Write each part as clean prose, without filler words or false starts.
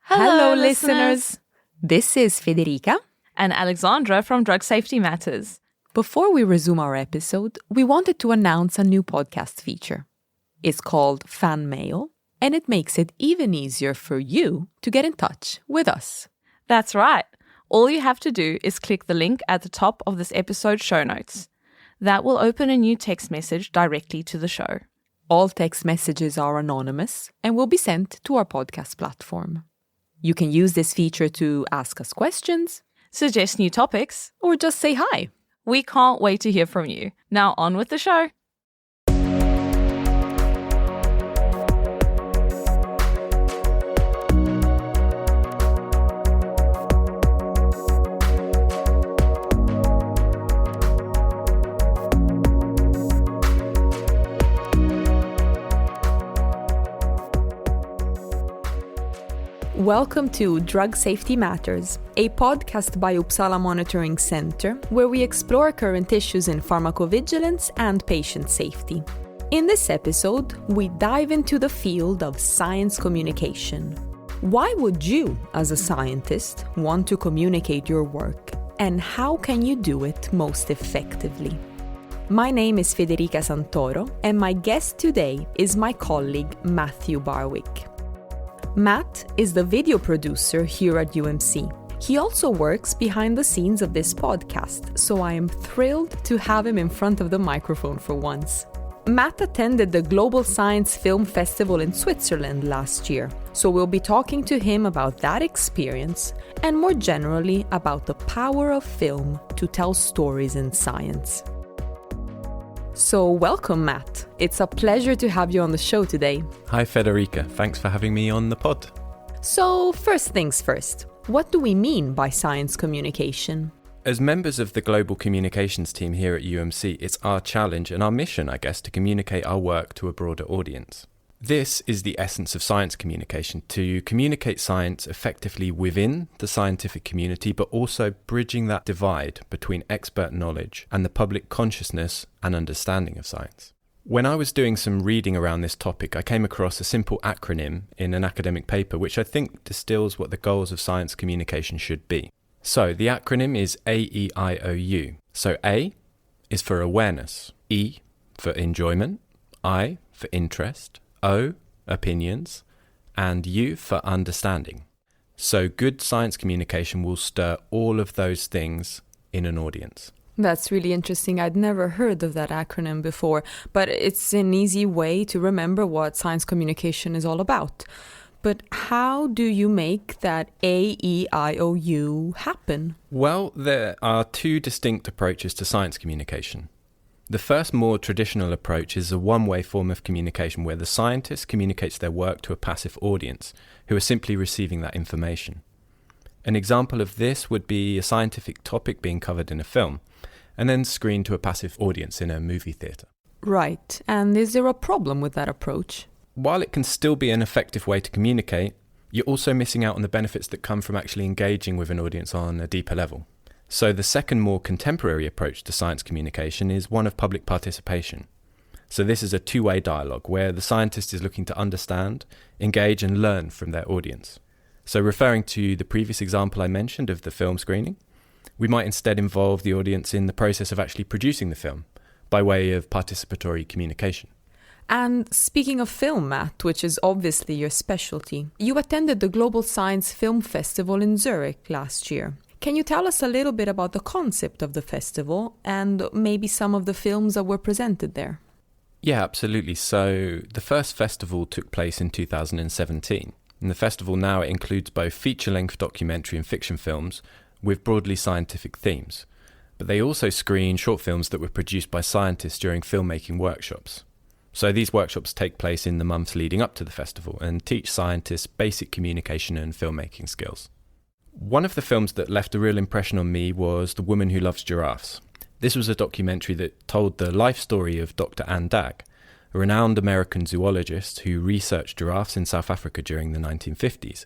Hello, listeners! This is Federica and Alexandra from Drug Safety Matters. Before we resume our episode, we wanted to announce a new podcast feature. It's called Fan Mail, and it makes it even easier for you to get in touch with us. That's right. All you have to do is click the link at the top of this episode's show notes. That will open a new text message directly to the show. All text messages are anonymous and will be sent to our podcast platform. You can use this feature to ask us questions, suggest new topics, or just say hi. We can't wait to hear from you. Now on with the show. Welcome to Drug Safety Matters, a podcast by Uppsala Monitoring Center, where we explore current issues in pharmacovigilance and patient safety. In this episode, we dive into the field of science communication. Why would you, as a scientist, want to communicate your work, and how can you do it most effectively? My name is Federica Santoro, and my guest today is my colleague Matthew Barwick. Matt is the video producer here at UMC. He also works behind the scenes of this podcast, so I am thrilled to have him in front of the microphone for once. Matt attended the Global Science Film Festival in Switzerland last year, so we'll be talking to him about that experience and more generally about the power of film to tell stories in science. So welcome, Matt. It's a pleasure to have you on the show today. Hi, Federica. Thanks for having me on the pod. So first things first, what do we mean by science communication? As members of the global communications team here at UMC, it's our challenge and our mission, I guess, to communicate our work to a broader audience. This is the essence of science communication, to communicate science effectively within the scientific community, but also bridging that divide between expert knowledge and the public consciousness and understanding of science. When I was doing some reading around this topic, I came across a simple acronym in an academic paper, which I think distills what the goals of science communication should be. So the acronym is AEIOU. So A is for awareness, E for enjoyment, I for interest, O, opinions, and U for understanding. So good science communication will stir all of those things in an audience. That's really interesting. I'd never heard of that acronym before, but it's an easy way to remember what science communication is all about. But how do you make that AEIOU happen? Well, there are two distinct approaches to science communication. The first, more traditional approach is a one-way form of communication where the scientist communicates their work to a passive audience who are simply receiving that information. An example of this would be a scientific topic being covered in a film and then screened to a passive audience in a movie theatre. Right. And is there a problem with that approach? While it can still be an effective way to communicate, you're also missing out on the benefits that come from actually engaging with an audience on a deeper level. So the second, more contemporary approach to science communication is one of public participation. So this is a two-way dialogue where the scientist is looking to understand, engage and learn from their audience. So referring to the previous example I mentioned of the film screening, we might instead involve the audience in the process of actually producing the film by way of participatory communication. And speaking of film, Matt, which is obviously your specialty, you attended the Global Science Film Festival in Zurich last year. Can you tell us a little bit about the concept of the festival and maybe some of the films that were presented there? Yeah, absolutely. So the first festival took place in 2017. And the festival now includes both feature-length documentary and fiction films with broadly scientific themes. But they also screen short films that were produced by scientists during filmmaking workshops. So these workshops take place in the months leading up to the festival and teach scientists basic communication and filmmaking skills. One of the films that left a real impression on me was The Woman Who Loves Giraffes. This was a documentary that told the life story of Dr. Anne Dagg, a renowned American zoologist who researched giraffes in South Africa during the 1950s,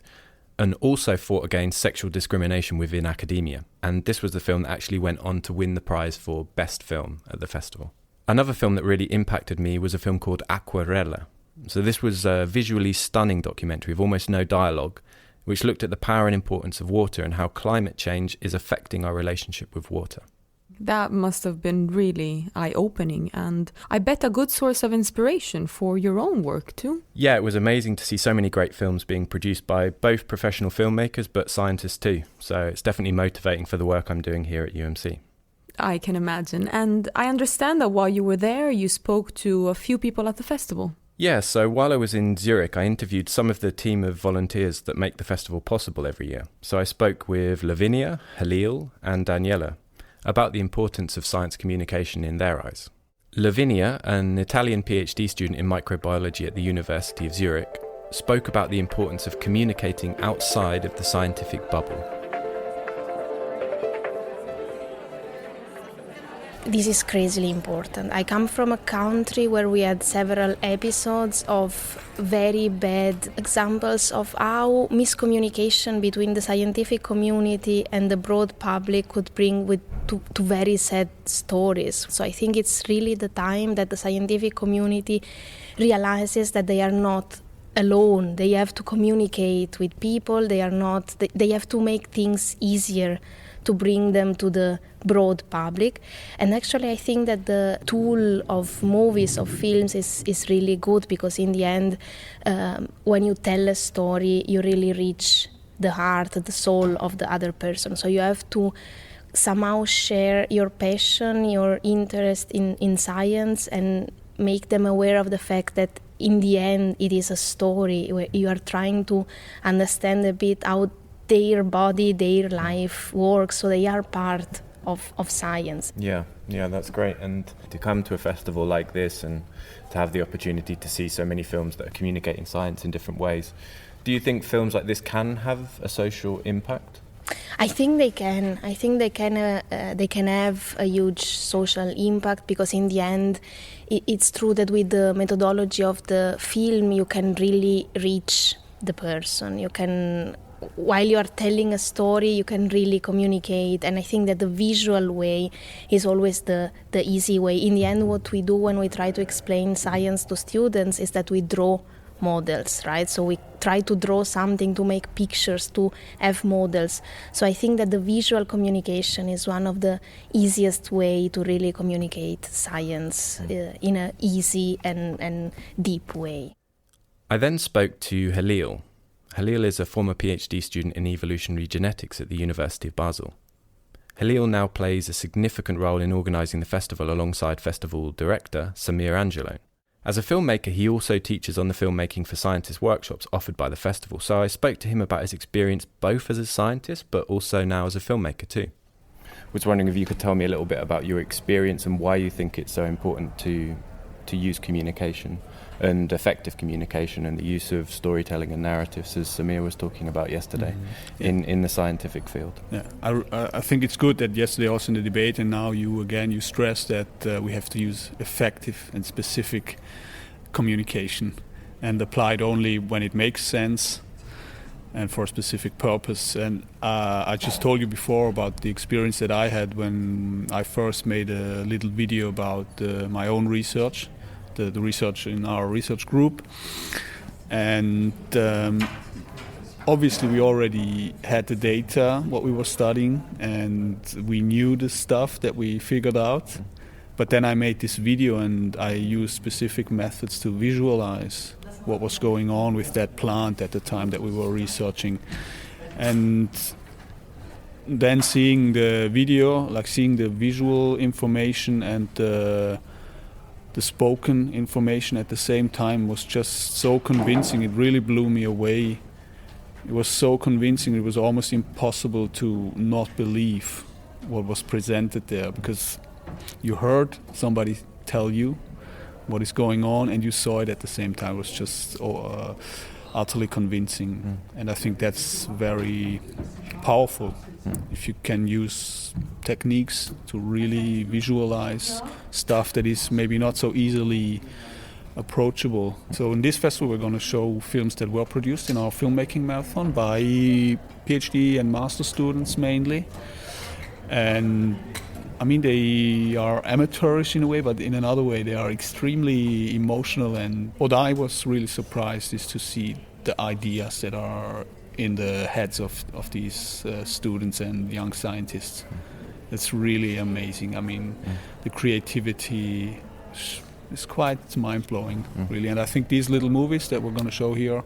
and also fought against sexual discrimination within academia. And this was the film that actually went on to win the prize for Best Film at the festival. Another film that really impacted me was a film called Aquarella. So this was a visually stunning documentary of almost no dialogue, which looked at the power and importance of water and how climate change is affecting our relationship with water. That must have been really eye-opening, and I bet a good source of inspiration for your own work too. Yeah, it was amazing to see so many great films being produced by both professional filmmakers but scientists too. So it's definitely motivating for the work I'm doing here at UMC. I can imagine. And I understand that while you were there, you spoke to a few people at the festival. Yeah, so while I was in Zurich, I interviewed some of the team of volunteers that make the festival possible every year. So I spoke with Lavinia, Halil and Daniela about the importance of science communication in their eyes. Lavinia, an Italian PhD student in microbiology at the University of Zurich, spoke about the importance of communicating outside of the scientific bubble. This is crazily important. I come from a country where we had several episodes of very bad examples of how miscommunication between the scientific community and the broad public could bring to very sad stories. So I think it's really the time that the scientific community realizes that they are not alone. They have to communicate with people. They have to make things easier to bring them to the broad public. And actually I think that the tool of movies, of films is really good, because in the end, when you tell a story, you really reach the heart, the soul of the other person. So you have to somehow share your passion, your interest in science, and make them aware of the fact that in the end it is a story where you are trying to understand a bit how their body, their life works, so they are part of science. Yeah, that's great. And to come to a festival like this and to have the opportunity to see so many films that are communicating science in different ways, do you think films like this can have a social impact? I think they can. I think they can have a huge social impact, because in the end, it's true that with the methodology of the film, you can really reach the person. You can, while you are telling a story, you can really communicate. And I think that the visual way is always the easy way. In the end, what we do when we try to explain science to students is that we draw models, right? So we try to draw something, to make pictures, to have models. So I think that the visual communication is one of the easiest way to really communicate science in an easy and deep way. I then spoke to Halil. Halil is a former PhD student in evolutionary genetics at the University of Basel. Halil now plays a significant role in organising the festival alongside festival director Samer Angelone. As a filmmaker, he also teaches on the Filmmaking for Scientists workshops offered by the festival, so I spoke to him about his experience both as a scientist but also now as a filmmaker too. I was wondering if you could tell me a little bit about your experience and why you think it's so important to use communication and effective communication and the use of storytelling and narratives, as Samer was talking about yesterday, in the scientific field. Yeah, I think it's good that yesterday also in the debate and now you stress that we have to use effective and specific communication and apply it only when it makes sense and for a specific purpose. And I just told you before about the experience that I had when I first made a little video about my own research, the research in our research group. And obviously we already had the data, what we were studying, and we knew the stuff that we figured out. But then I made this video and I used specific methods to visualize what was going on with that plant at the time that we were researching. And then seeing the video, like seeing the visual information and the spoken information at the same time was just so convincing. It really blew me away. It was so convincing, it was almost impossible to not believe what was presented there, because you heard somebody tell you what is going on and you saw it at the same time. It was just utterly convincing. And I think that's very powerful if you can use techniques to really visualize stuff that is maybe not so easily approachable. So in this festival we're going to show films that were produced in our filmmaking marathon by PhD and master students mainly. And I mean, they are amateurish in a way, but in another way they are extremely emotional. And what I was really surprised is to see the ideas that are in the heads of these students and young scientists. It's really amazing. I mean, the creativity is quite mind-blowing, really. And I think these little movies that we're going to show here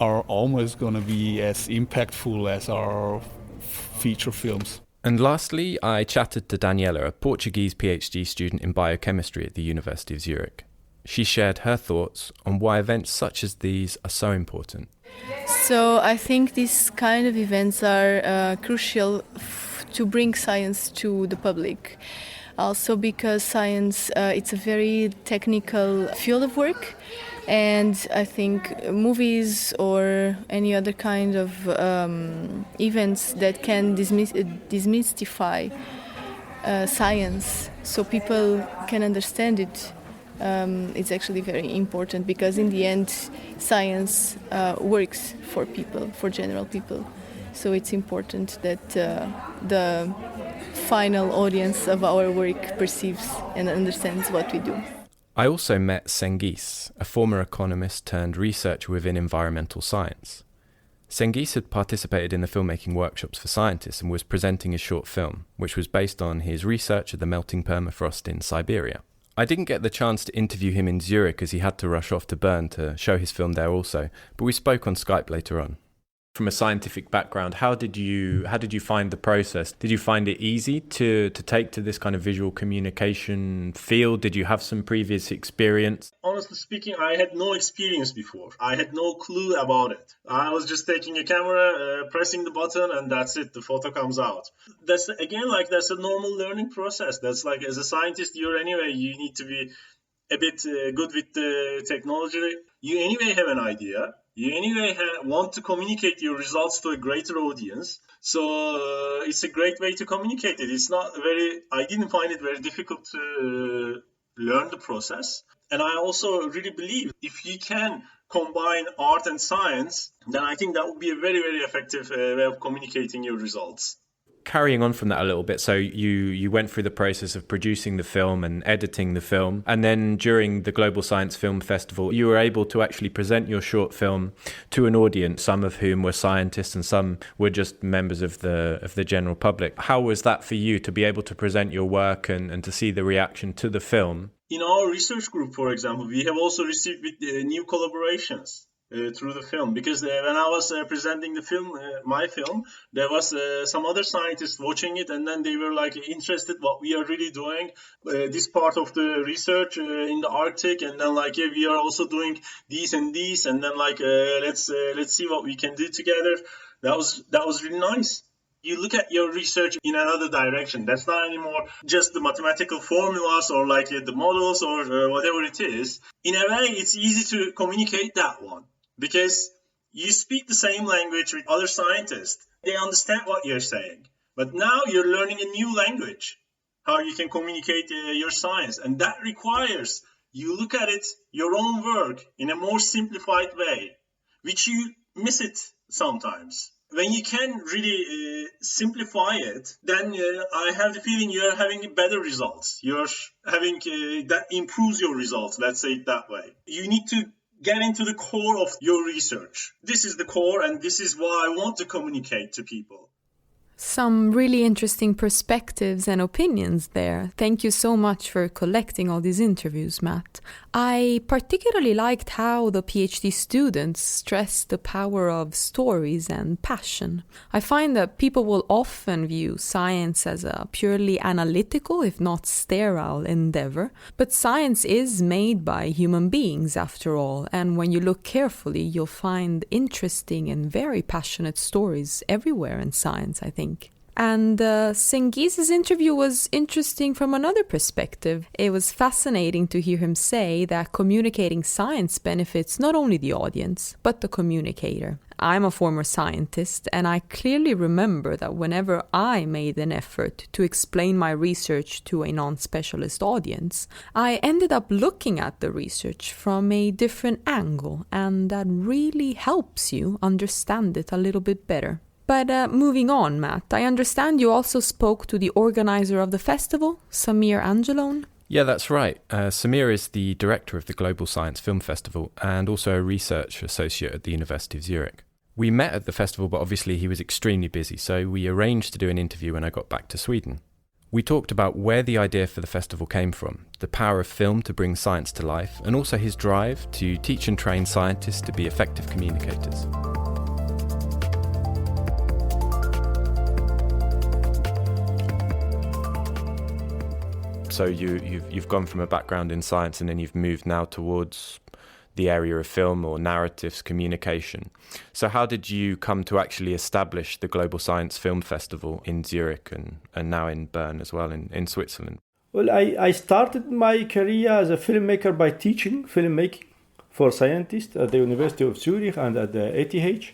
are almost going to be as impactful as our feature films. And lastly, I chatted to Daniela, a Portuguese PhD student in biochemistry at the University of Zurich. She shared her thoughts on why events such as these are so important. So I think these kind of events are crucial to bring science to the public. Also because science, it's a very technical field of work, and I think movies or any other kind of events that can demystify science so people can understand it, it's actually very important, because in the end science works for people, for general people. So it's important that the final audience of our work perceives and understands what we do. I also met Cengiz, a former economist turned researcher within environmental science. Cengiz had participated in the filmmaking workshops for scientists and was presenting his short film, which was based on his research of the melting permafrost in Siberia. I didn't get the chance to interview him in Zurich as he had to rush off to Bern to show his film there also, but we spoke on Skype later on. From a scientific background, how did you find the process? Did you find it easy to take to this kind of visual communication field? Did you have some previous experience? Honestly speaking, I had no experience before. I had no clue about it. I was just taking a camera, pressing the button, and that's it. The photo comes out. That's a normal learning process. That's like, as a scientist, you need to be a bit good with the technology. You anyway have an idea. You anyway want to communicate your results to a greater audience. So it's a great way to communicate it. I didn't find it very difficult to learn the process. And I also really believe if you can combine art and science, then I think that would be a very, very effective way of communicating your results. Carrying on from that a little bit, so you went through the process of producing the film and editing the film, and then during the Global Science Film Festival, you were able to actually present your short film to an audience, some of whom were scientists and some were just members of the general public. How was that for you to be able to present your work and to see the reaction to the film? In our research group, for example, we have also received new collaborations through the film, because when I was presenting the film, my film, there was some other scientists watching it, and then they were like interested what we are really doing, this part of the research in the Arctic, and then like we are also doing these and these, and then like let's see what we can do together. That was really nice. You look at your research in another direction. That's not anymore just the mathematical formulas or like the models or whatever it is. In a way, it's easy to communicate that one, because you speak the same language with other scientists. They understand what you're saying. But now you're learning a new language, how you can communicate your science. And that requires you look at it, your own work, in a more simplified way, which you miss it sometimes. When you can really simplify it, then I have the feeling you're having better results. You're having that improves your results, let's say it that way. You need to get into the core of your research. This is the core, and this is what I want to communicate to people. Some really interesting perspectives and opinions there. Thank you so much for collecting all these interviews, Matt. I particularly liked how the PhD students stressed the power of stories and passion. I find that people will often view science as a purely analytical, if not sterile, endeavor. But science is made by human beings, after all, and when you look carefully, you'll find interesting and very passionate stories everywhere in science, I think. And Cengiz's interview was interesting from another perspective. It was fascinating to hear him say that communicating science benefits not only the audience, but the communicator. I'm a former scientist, and I clearly remember that whenever I made an effort to explain my research to a non-specialist audience, I ended up looking at the research from a different angle, and that really helps you understand it a little bit better. But moving on, Matt, I understand you also spoke to the organiser of the festival, Samer Angelone? Yeah, that's right. Samer is the director of the Global Science Film Festival and also a research associate at the University of Zurich. We met at the festival, but obviously he was extremely busy, so we arranged to do an interview when I got back to Sweden. We talked about where the idea for the festival came from, the power of film to bring science to life, and also his drive to teach and train scientists to be effective communicators. So you've gone from a background in science and then you've moved now towards the area of film or narratives communication. So how did you come to actually establish the Global Science Film Festival in Zurich and now in Bern as well in Switzerland? Well, I started my career as a filmmaker by teaching filmmaking for scientists at the University of Zurich and at the ETH.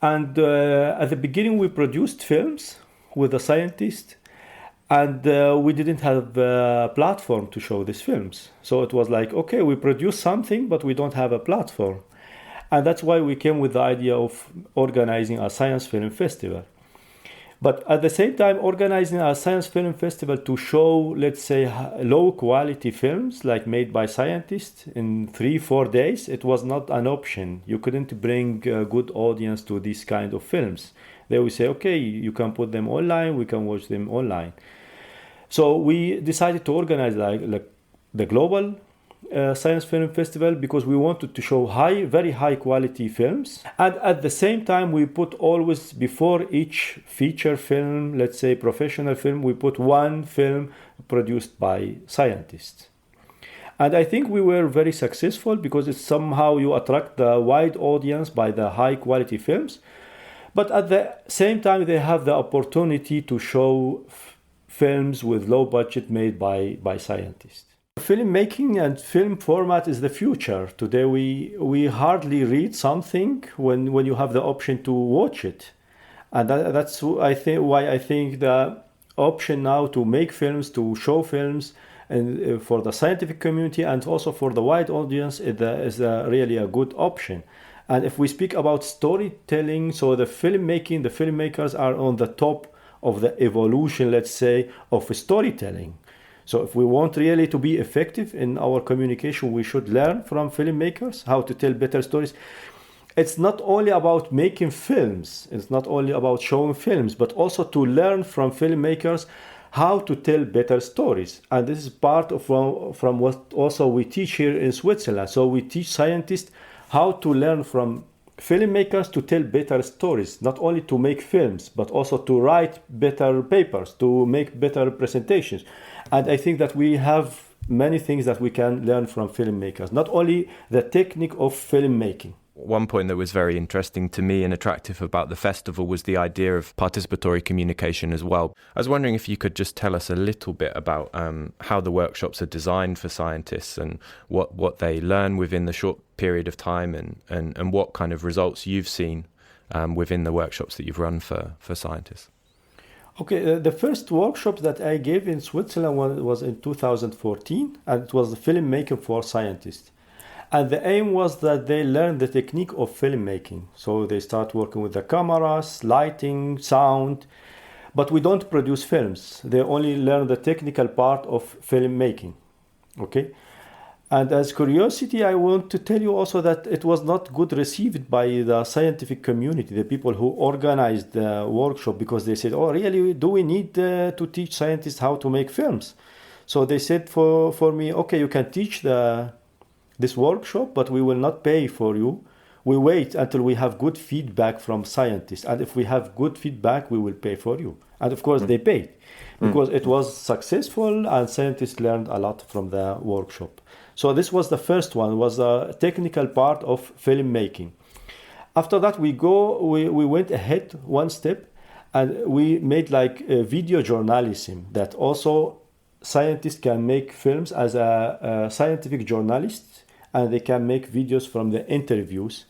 And at the beginning we produced films with the scientists, and we didn't have a platform to show these films. So it was like, okay, we produce something, but we don't have a platform. And that's why we came with the idea of organizing a science film festival. But at the same time, organizing a science film festival to show, let's say, low quality films like made by scientists in 3-4 days, it was not an option. You couldn't bring a good audience to these kind of films. They would say, okay, you can put them online, we can watch them online. So we decided to organize like the global science film festival because we wanted to show very high quality films, and at the same time we put always before each feature film, let's say professional film, we put one film produced by scientists. And I think we were very successful because it's somehow you attract the wide audience by the high quality films, but at the same time they have the opportunity to show films with low budget made by scientists. Filmmaking and film format is the future. Today we hardly read something when you have the option to watch it. And that's why I think the option now to make films, to show films, and for the scientific community and also for the wide audience is really a good option. And if we speak about storytelling, so the filmmakers are on the top of the evolution, let's say, of storytelling. So if we want really to be effective in our communication, we should learn from filmmakers how to tell better stories. It's not only about making films, it's not only about showing films, but also to learn from filmmakers how to tell better stories. And this is part of from what also we teach here in Switzerland. So we teach scientists how to learn from filmmakers to tell better stories, not only to make films, but also to write better papers, to make better presentations. And I think that we have many things that we can learn from filmmakers, not only the technique of filmmaking. One point that was very interesting to me and attractive about the festival was the idea of participatory communication as well. I was wondering if you could just tell us a little bit about how the workshops are designed for scientists and what they learn within the short period of time and what kind of results you've seen within the workshops that you've run for scientists. Okay, the first workshop that I gave in Switzerland was in 2014, and it was filmmaking for scientists. And the aim was that they learn the technique of filmmaking. So they start working with the cameras, lighting, sound, but we don't produce films. They only learn the technical part of filmmaking, okay? And as curiosity, I want to tell you also that it was not good received by the scientific community, the people who organized the workshop, because they said, oh, really, do we need to teach scientists how to make films? So they said for me, okay, you can teach this workshop, but we will not pay for you. We wait until we have good feedback from scientists. And if we have good feedback, we will pay for you. And of course, they paid because it was successful and scientists learned a lot from the workshop. So this was the first one, was a technical part of filmmaking. After that, we went ahead one step and we made like a video journalism that also scientists can make films as a scientific journalist, and they can make videos from the interviews.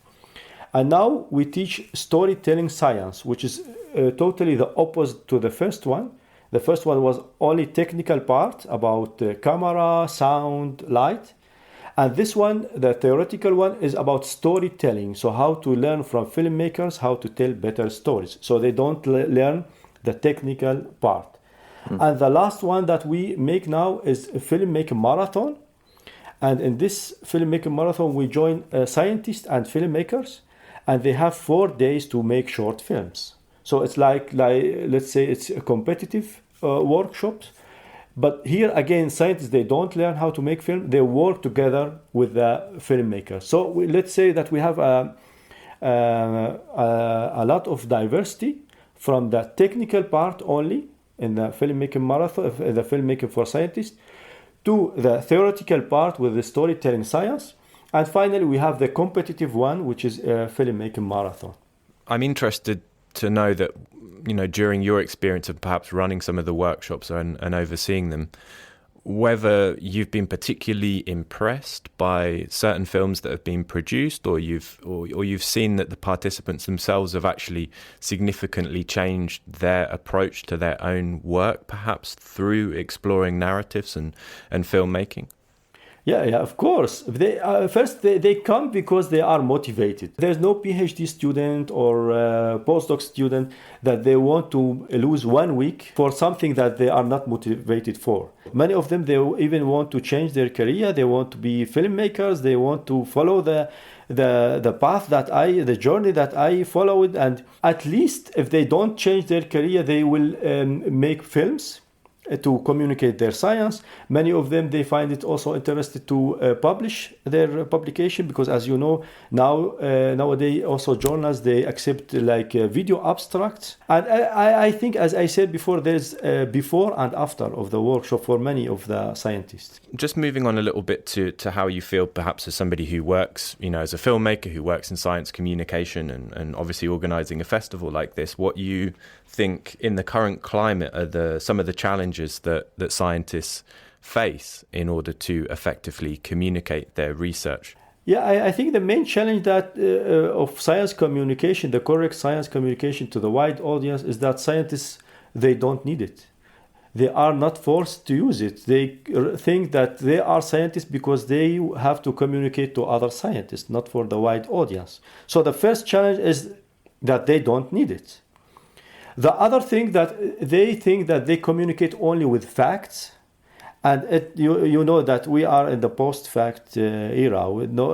And now we teach storytelling science, which is totally the opposite to the first one. The first one was only technical part about camera, sound, light. And this one, the theoretical one, is about storytelling. So how to learn from filmmakers how to tell better stories. So they don't learn the technical part. And the last one that we make now is a filmmaking marathon. And in this filmmaking marathon, we join scientists and filmmakers. and they have 4 days to make short films. So it's like let's say it's a competitive workshops. But here again, scientists, they don't learn how to make film. They work together with the filmmakers. So let's say that we have a lot of diversity from the technical part only in the filmmaking marathon, the filmmaking for scientists, to the theoretical part with the storytelling science. And finally, we have the competitive one, which is a filmmaking marathon. I'm interested to know that, during your experience of perhaps running some of the workshops and overseeing them, whether you've been particularly impressed by certain films that have been produced, or you've seen that the participants themselves have actually significantly changed their approach to their own work, perhaps through exploring narratives and filmmaking. Yeah, of course. They come because they are motivated. There's no PhD student or postdoc student that they want to lose 1 week for something that they are not motivated for. Many of them, they even want to change their career. They want to be filmmakers. They want to follow the path the journey that I followed. And at least if they don't change their career, they will make films to communicate their science. Many of them, they find it also interested to publish their publication, because as you know, nowadays also journals, they accept video abstracts. And I think, as I said before, there's before and after of the workshop for many of the scientists. Just moving on a little bit to how you feel perhaps as somebody who works, as a filmmaker who works in science communication and obviously organising a festival like this, what you think in the current climate are some of the challenges that scientists face in order to effectively communicate their research? Yeah, I think the main challenge that of science communication, the correct science communication to the wide audience, is that scientists, they don't need it. They are not forced to use it. They think that they are scientists because they have to communicate to other scientists, not for the wide audience. So the first challenge is that they don't need it. The other thing that they think that they communicate only with facts, and you know that we are in the post-fact era.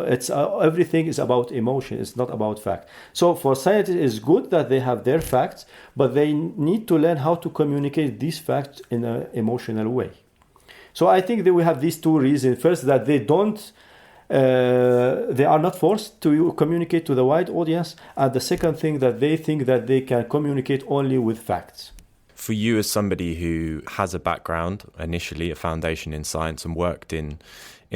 It's everything is about emotion. It's not about fact. So for scientists, it's good that they have their facts, but they need to learn how to communicate these facts in an emotional way. So I think that we have these 2 reasons. First, that they are not forced to communicate to the wide audience, and the second thing, that they think that they can communicate only with facts. For you, as somebody who has a background, initially a foundation in science, and worked in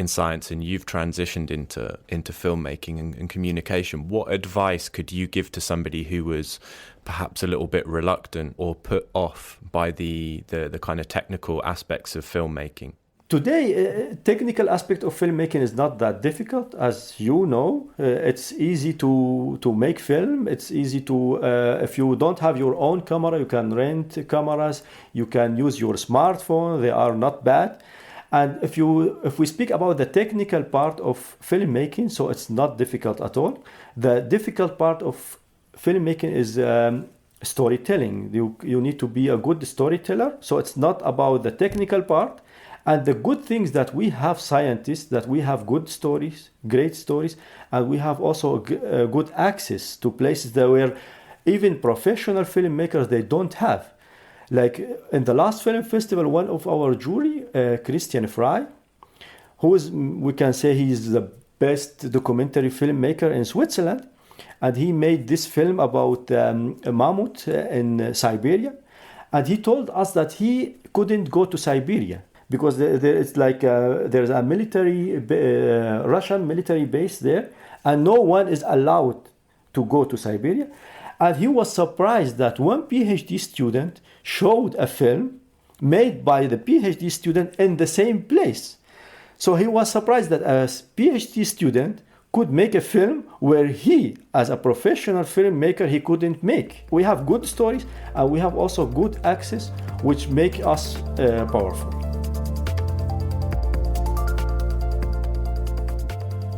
science, and you've transitioned into filmmaking and communication, what advice could you give to somebody who was perhaps a little bit reluctant or put off by the kind of technical aspects of filmmaking? Today, technical aspect of filmmaking is not that difficult, as you know. It's easy to make film. It's easy to, if you don't have your own camera, you can rent cameras. You can use your smartphone. They are not bad. And if we speak about the technical part of filmmaking, so it's not difficult at all. The difficult part of filmmaking is storytelling. You need to be a good storyteller. So it's not about the technical part. And the good things that we have scientists, that we have good stories, great stories, and we have also good access to places that where even professional filmmakers, they don't have. Like in the last film festival, one of our jury, Christian Frey, we can say he's the best documentary filmmaker in Switzerland, and he made this film about a mammoth in Siberia, and he told us that he couldn't go to Siberia because there's a Russian military base there, and no one is allowed to go to Siberia. And he was surprised that one PhD student showed a film made by the PhD student in the same place. So he was surprised that a PhD student could make a film where he, as a professional filmmaker, he couldn't make. We have good stories, and we have also good access, which make us powerful.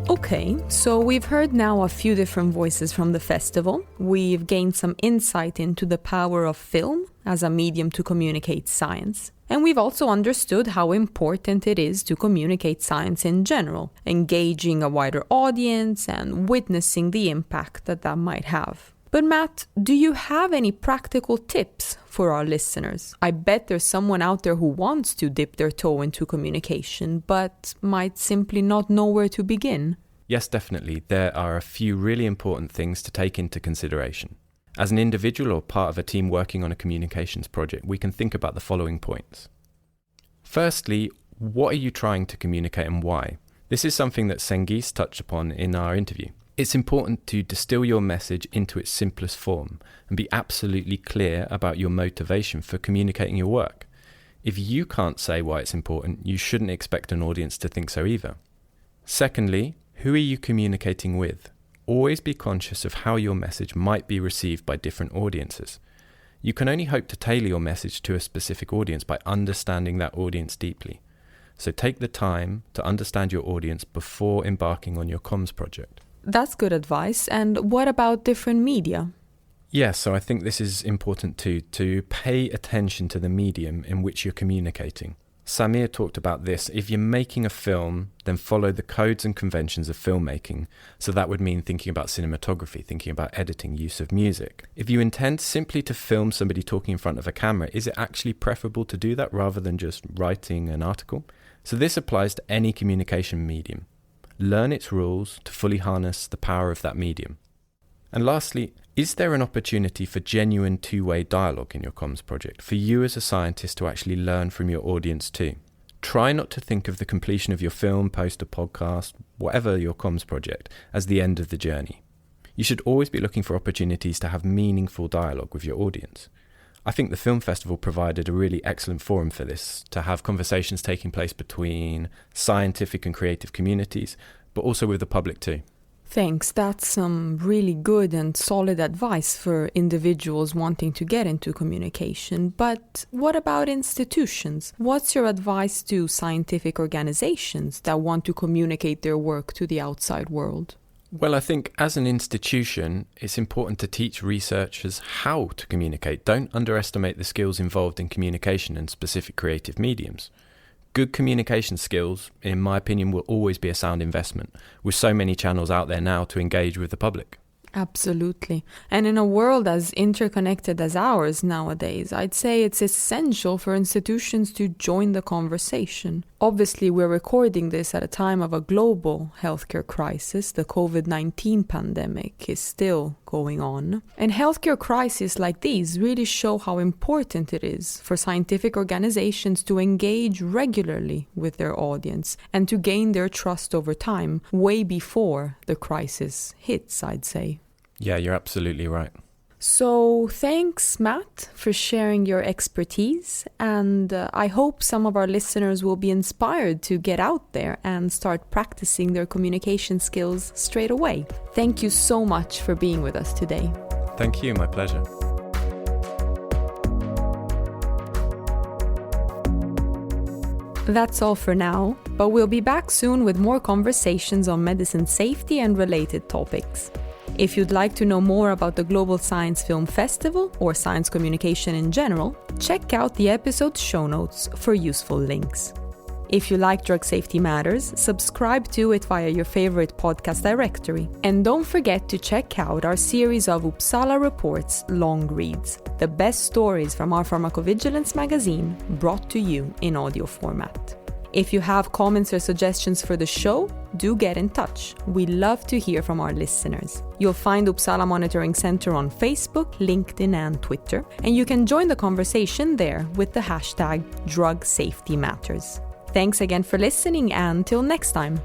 Okay, so we've heard now a few different voices from the festival. We've gained some insight into the power of film as a medium to communicate science. And we've also understood how important it is to communicate science in general, engaging a wider audience and witnessing the impact that might have. But Matt, do you have any practical tips for our listeners? I bet there's someone out there who wants to dip their toe into communication, but might simply not know where to begin. Yes, definitely. There are a few really important things to take into consideration. As an individual or part of a team working on a communications project, we can think about the following points. Firstly, what are you trying to communicate and why? This is something that Cengiz touched upon in our interview. It's important to distill your message into its simplest form and be absolutely clear about your motivation for communicating your work. If you can't say why it's important, you shouldn't expect an audience to think so either. Secondly, who are you communicating with? Always be conscious of how your message might be received by different audiences. You can only hope to tailor your message to a specific audience by understanding that audience deeply. So take the time to understand your audience before embarking on your comms project. That's good advice. And what about different media? Yes, so I think this is important too, to pay attention to the medium in which you're communicating. Samer talked about this. If you're making a film, then follow the codes and conventions of filmmaking. So that would mean thinking about cinematography, thinking about editing, use of music. If you intend simply to film somebody talking in front of a camera, is it actually preferable to do that rather than just writing an article? So this applies to any communication medium. Learn its rules to fully harness the power of that medium. And lastly, is there an opportunity for genuine two-way dialogue in your comms project, for you as a scientist to actually learn from your audience too? Try not to think of the completion of your film, poster, podcast, whatever your comms project, as the end of the journey. You should always be looking for opportunities to have meaningful dialogue with your audience. I think the film festival provided a really excellent forum for this, to have conversations taking place between scientific and creative communities, but also with the public too. Thanks. That's some really good and solid advice for individuals wanting to get into communication. But what about institutions? What's your advice to scientific organizations that want to communicate their work to the outside world? Well, I think as an institution, it's important to teach researchers how to communicate. Don't underestimate the skills involved in communication and specific creative mediums. Good communication skills, in my opinion, will always be a sound investment, with so many channels out there now to engage with the public. Absolutely. And in a world as interconnected as ours nowadays, I'd say it's essential for institutions to join the conversation. Obviously, we're recording this at a time of a global healthcare crisis. The COVID-19 pandemic is still going on. And healthcare crises like these really show how important it is for scientific organizations to engage regularly with their audience and to gain their trust over time, way before the crisis hits, I'd say. Yeah, you're absolutely right. So thanks, Matt, for sharing your expertise. And I hope some of our listeners will be inspired to get out there and start practicing their communication skills straight away. Thank you so much for being with us today. Thank you, my pleasure. That's all for now, but we'll be back soon with more conversations on medicine safety and related topics. If you'd like to know more about the Global Science Film Festival or science communication in general, check out the episode's show notes for useful links. If you like Drug Safety Matters, subscribe to it via your favorite podcast directory. And don't forget to check out our series of Uppsala Reports long reads, the best stories from our pharmacovigilance magazine brought to you in audio format. If you have comments or suggestions for the show, do get in touch. We love to hear from our listeners. You'll find Uppsala Monitoring Center on Facebook, LinkedIn, and Twitter, and you can join the conversation there with the hashtag Drug Safety Matters. Thanks again for listening, and till next time.